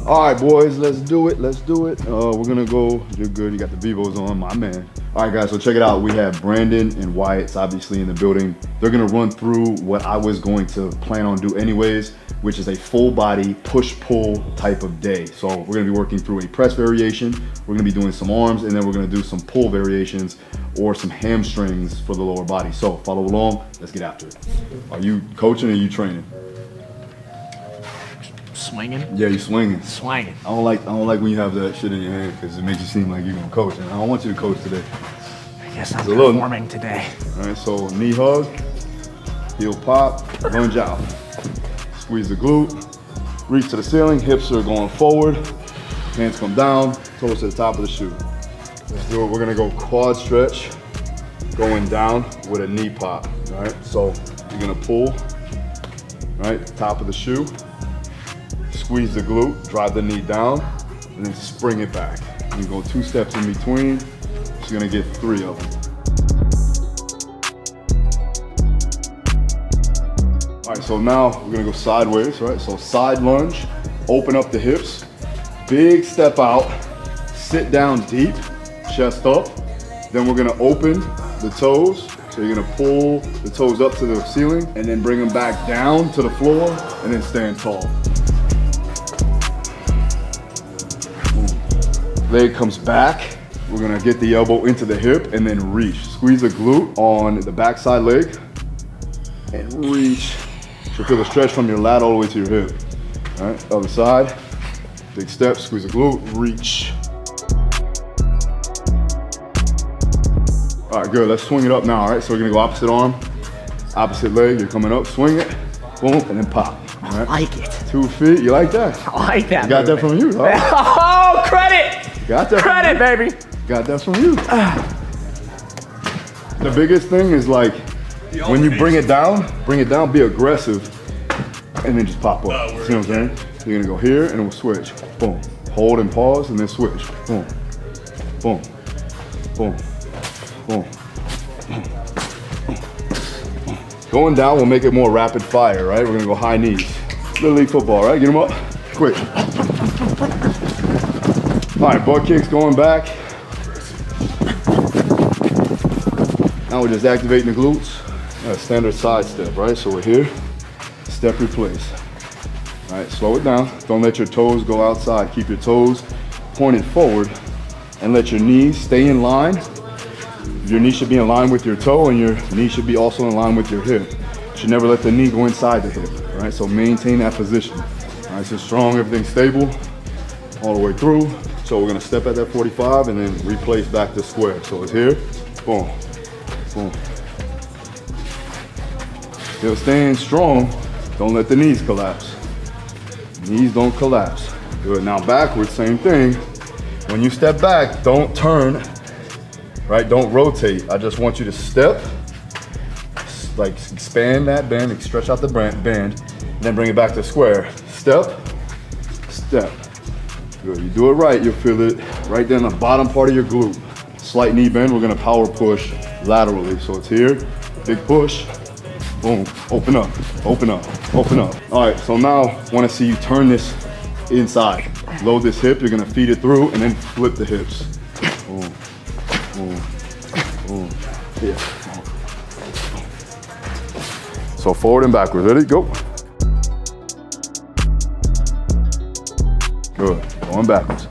All right, boys, let's do it. We're gonna go, you're good, you got the Vivos on, my man. All right, guys, so check it out. We have Brandon and Wyatt's obviously in the building. They're gonna run through what I was going to plan on do anyways, which is a full body push-pull type of day. So we're gonna be working through a press variation, we're gonna be doing some arms, and then we're gonna do some pull variations or some hamstrings for the lower body. So follow along, let's get after it. Are you coaching or are you training? Swinging? Yeah, you swinging. Swinging. I don't like when you have that shit in your hand because it makes you seem like you're gonna coach. And I don't want you to coach today. I guess I'm performing today. All right, so knee hug, heel pop, lunge out. Squeeze the glute, reach to the ceiling, hips are going forward, hands come down, toes to the top of the shoe. Let's do it. We're gonna go quad stretch, going down with a knee pop. All right, so you're gonna pull, right, top of the shoe. Squeeze the glute, drive the knee down, and then spring it back. You go 2 steps in between, so you're gonna get 3 of them. All right, so now we're gonna go sideways, right? So side lunge, open up the hips, big step out, sit down deep, chest up. Then we're gonna open the toes. So you're gonna pull the toes up to the ceiling and then bring them back down to the floor and then stand tall. Leg comes back. We're gonna get the elbow into the hip and then reach. Squeeze the glute on the backside leg and reach. So feel the stretch from your lat all the way to your hip. All right, other side. Big step, squeeze the glute, reach. All right, good, let's swing it up now, all right? So we're gonna go opposite arm, opposite leg, you're coming up, swing it, boom, and then pop. All right? I like it. 2 feet, you like that? I like that. You got that from you, huh? Oh, credit! Got that credit, baby. Got that from you. The biggest thing is like, when you bring it down, be aggressive, and then just pop up. See what I'm saying? So you're gonna go here, and we'll switch. Boom. Hold and pause, and then switch. Boom. Boom. Boom. Boom. Going down, we'll make it more rapid fire, right? We're gonna go high knees. Little league football, right? Get them up, quick. All right, butt kicks going back. Now we're just activating the glutes. Standard side step, right? So we're here, step replace. All right, slow it down. Don't let your toes go outside. Keep your toes pointed forward and let your knees stay in line. Your knee should be in line with your toe and your knee should be also in line with your hip. You should never let the knee go inside the hip, right? So maintain that position. All right, so strong, everything stable all the way through. So we're gonna step at that 45 and then replace back to square. So it's here, boom, boom. Still staying strong, don't let the knees collapse. Knees don't collapse. Good, now backwards, same thing. When you step back, don't turn, right? Don't rotate. I just want you to step, like expand that band, stretch out the band, and then bring it back to square. Step, step. Good, you do it right, you'll feel it right there in the bottom part of your glute. Slight knee bend, we're gonna power push laterally. So it's here, big push, boom, open up, open up, open up. All right, so now I wanna see you turn this inside. Load this hip, you're gonna feed it through and then flip the hips. Boom, boom, boom, yeah. So forward and backwards, ready, go. Good, going backwards.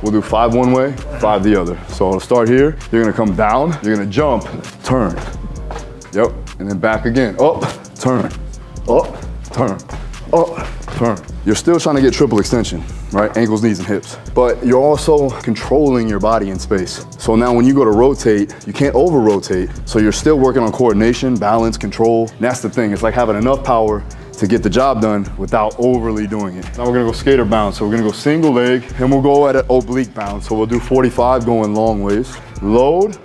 We'll do 5 one way, 5 the other. So I'll start here, you're gonna come down, you're gonna jump, turn. Yep, and then back again, up, turn, up, turn, up, turn. You're still trying to get triple extension, right? Ankles, knees, and hips. But you're also controlling your body in space. So now when you go to rotate, you can't over rotate. So you're still working on coordination, balance, control. And that's the thing, it's like having enough power to get the job done without overly doing it. Now we're gonna go skater bounce. So we're gonna go single leg, and we'll go at an oblique bounce. So we'll do 45 going long ways. Load,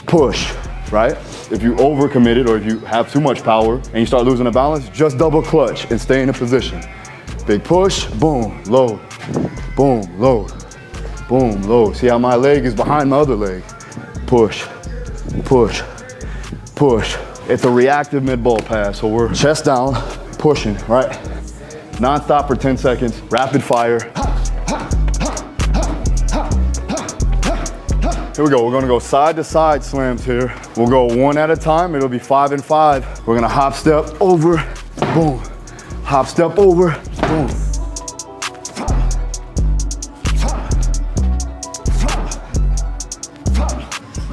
push, right? If you overcommitted or if you have too much power and you start losing the balance, just double clutch and stay in a position. Big push, boom, load, boom, load, boom, load. See how my leg is behind my other leg? Push, push, push. It's a reactive mid-ball pass, so we're chest down, pushing, right? non-stop for 10 seconds, rapid fire. Here we go, we're gonna go side to side slams here. We'll go one at a time, it'll be 5 and 5. We're gonna hop step over, boom. Hop step over, boom.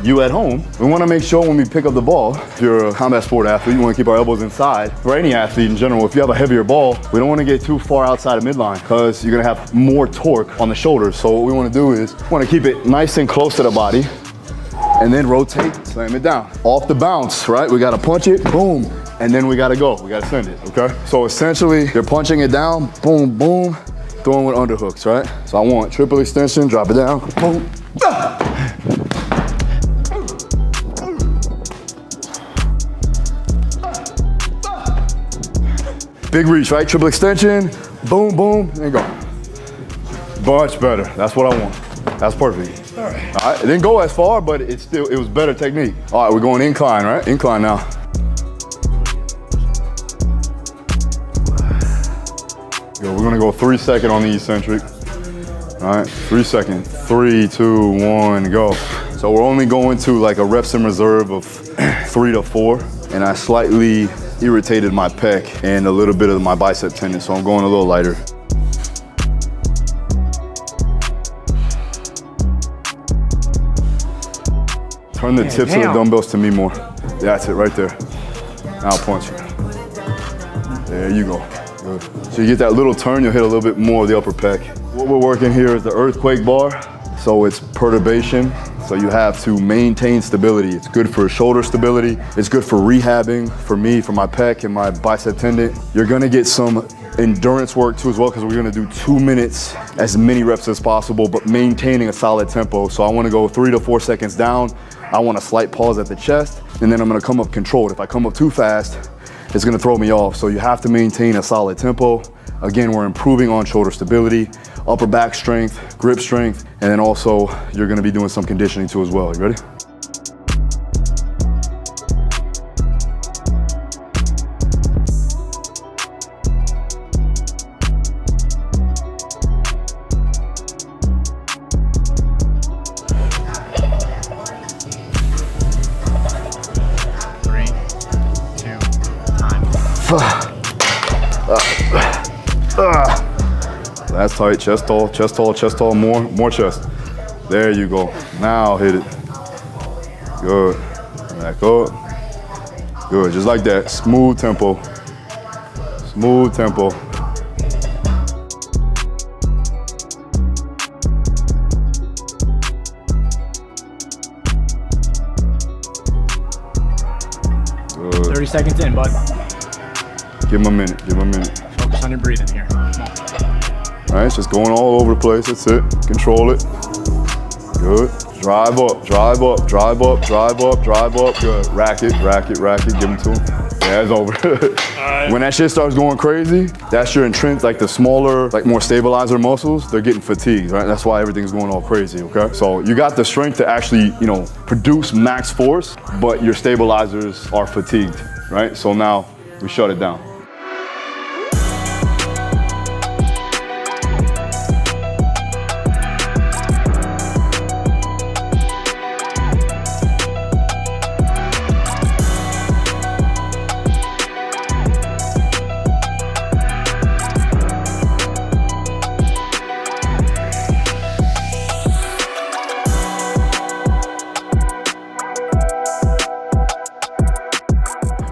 You at home, we wanna make sure when we pick up the ball, if you're a combat sport athlete, you wanna keep our elbows inside. For any athlete in general, if you have a heavier ball, we don't wanna get too far outside of midline because you're gonna have more torque on the shoulders. So what we wanna do is, we wanna keep it nice and close to the body and then rotate, slam it down. Off the bounce, right? We gotta punch it, boom, and then we gotta go. We gotta send it, okay? So essentially, you're punching it down, boom, boom, throwing with underhooks, right? So I want triple extension, drop it down, boom, ah! Big reach, right? Triple extension, boom, boom, and go. Much better. That's what I want. That's perfect. All right. It didn't go as far, but it was better technique. All right, we're going incline, right? Incline now. Yo, we're gonna go 3 second on the eccentric. All right, 3 second. 3, 2, 1, go. So we're only going to like a reps in reserve of 3 to 4, and I slightly irritated my pec and a little bit of my bicep tendon, so I'm going a little lighter. Turn the tips of the dumbbells to me more. That's it, right there. Now punch it. There you go. Good. So you get that little turn, you'll hit a little bit more of the upper pec. What we're working here is the earthquake bar. So it's perturbation. So you have to maintain stability. It's good for shoulder stability. It's good for rehabbing, for me, for my pec and my bicep tendon. You're gonna get some endurance work too as well, because we're gonna do 2 minutes, as many reps as possible, but maintaining a solid tempo. So I wanna go 3 to 4 seconds down. I want a slight pause at the chest, and then I'm gonna come up controlled. If I come up too fast, it's gonna throw me off. So you have to maintain a solid tempo. Again, we're improving on shoulder stability, upper back strength, grip strength, and then also you're gonna be doing some conditioning too as well. You ready? That's tight, chest tall, chest tall, chest tall, more chest. There you go. Now hit it. Good. Back up. Good, just like that. Smooth tempo. Smooth tempo. Good. 30 seconds in, bud. Give him a minute, give him a minute. Focus on your breathing here. All right, it's just going all over the place, that's it. Control it. Good. Drive up, drive up, drive up, drive up, drive up. Good. Rack it, rack it, rack it, give him to him. Yeah, it's over. When that shit starts going crazy, that's your intrinsic, like the smaller, like more stabilizer muscles, they're getting fatigued, right? That's why everything's going all crazy, okay? So you got the strength to actually, produce max force, but your stabilizers are fatigued, right? So now we shut it down.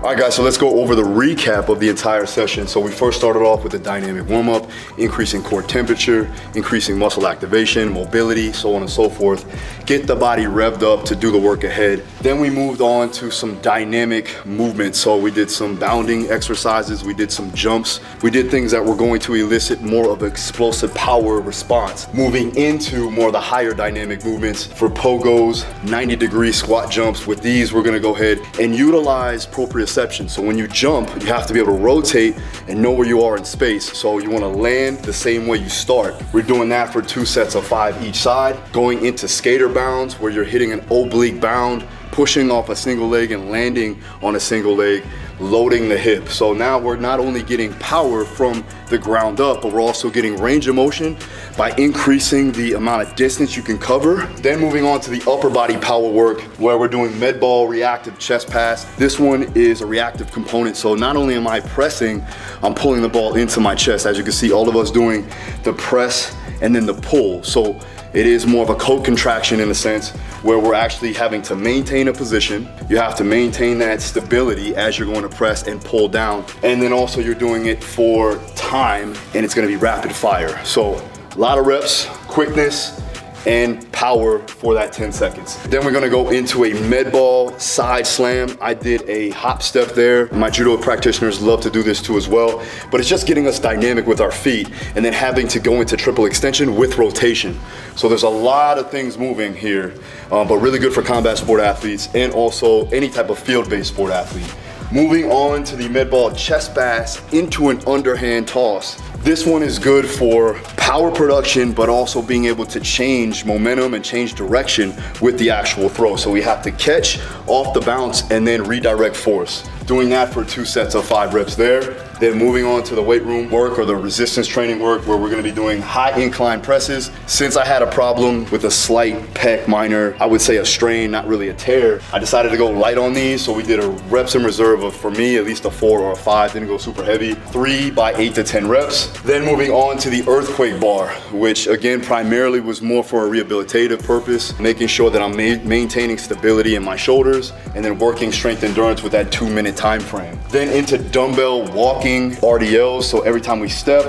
All right, guys, so let's go over the recap of the entire session. So we first started off with a dynamic warm-up, increasing core temperature, increasing muscle activation, mobility, so on and so forth. Get the body revved up to do the work ahead. Then we moved on to some dynamic movements. So we did some bounding exercises, we did some jumps, we did things that were going to elicit more of an explosive power response. Moving into more of the higher dynamic movements for pogos, 90-degree squat jumps. With these, we're gonna go ahead and utilize proprioception. So when you jump, you have to be able to rotate and know where you are in space. So you wanna land the same way you start. We're doing that for 2 sets of 5 each side. Going into skater bounds, where you're hitting an oblique bound, pushing off a single leg and landing on a single leg. loading the hip. So now we're not only getting power from the ground up, but we're also getting range of motion by increasing the amount of distance you can cover. Then moving on to the upper body power work, where we're doing med ball reactive chest pass. This one is a reactive component. So not only am I pressing, I'm pulling the ball into my chest. As you can see, all of us doing the press and then the pull. So it is more of a coat contraction in a sense, where we're actually having to maintain a position. You have to maintain that stability as you're going to press and pull down. And then also you're doing it for time, and it's gonna be rapid fire. So a lot of reps, quickness, and power for that 10 seconds. Then we're gonna go into a med ball side slam. I did a hop step there. My judo practitioners love to do this too as well, but it's just getting us dynamic with our feet and then having to go into triple extension with rotation. So there's a lot of things moving here, but really good for combat sport athletes and also any type of field-based sport athlete. Moving on to the med ball chest pass into an underhand toss. This one is good for power production, but also being able to change momentum and change direction with the actual throw. So we have to catch off the bounce and then redirect force. Doing that for 2 sets of 5 reps there. Then moving on to the weight room work or the resistance training work, where we're gonna be doing high incline presses. Since I had a problem with a slight pec minor, I would say a strain, not really a tear, I decided to go light on these. So we did a reps in reserve of, for me, at least a 4 or a 5, didn't go super heavy. 3 by 8 to 10 reps. Then moving on to the earthquake bar, which again, primarily was more for a rehabilitative purpose, making sure that I'm maintaining stability in my shoulders and then working strength endurance with that 2-minute time frame. Then into dumbbell walking RDLs. So every time we step,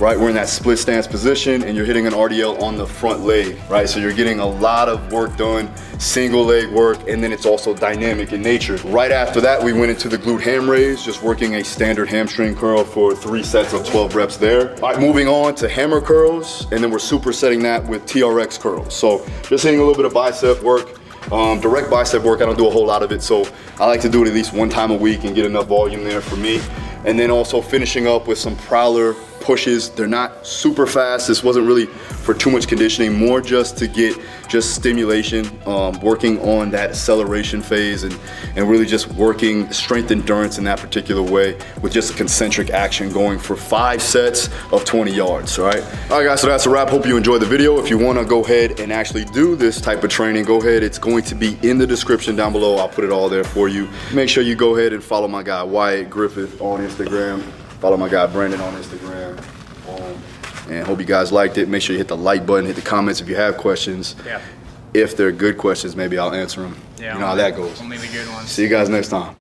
right, we're in that split stance position and you're hitting an RDL on the front leg, right? So you're getting a lot of work done, single leg work, and then it's also dynamic in nature. Right after that, we went into the glute ham raise, just working a standard hamstring curl for 3 sets of 12 reps there. All right, moving on to hammer curls, and then we're supersetting that with TRX curls. So just hitting a little bit of bicep work. Direct bicep work, I don't do a whole lot of it, so I like to do it at least 1 time a week and get enough volume there for me. And then also finishing up with some prowler pushes. They're not super fast. This wasn't really for too much conditioning, more just to get just stimulation, working on that acceleration phase and really just working strength endurance in that particular way with just a concentric action going for 5 sets of 20 yards, right? All right guys, so that's a wrap. Hope you enjoyed the video. If you wanna go ahead and actually do this type of training, go ahead. It's going to be in the description down below. I'll put it all there for you. Make sure you go ahead and follow my guy, Wyatt Griffith, on Instagram. Follow my guy, Brandon, on Instagram. And hope you guys liked it. Make sure you hit the like button, hit the comments if you have questions. Yeah. If they're good questions, maybe I'll answer them. Yeah, you know how that goes. Only the good ones. See you guys next time.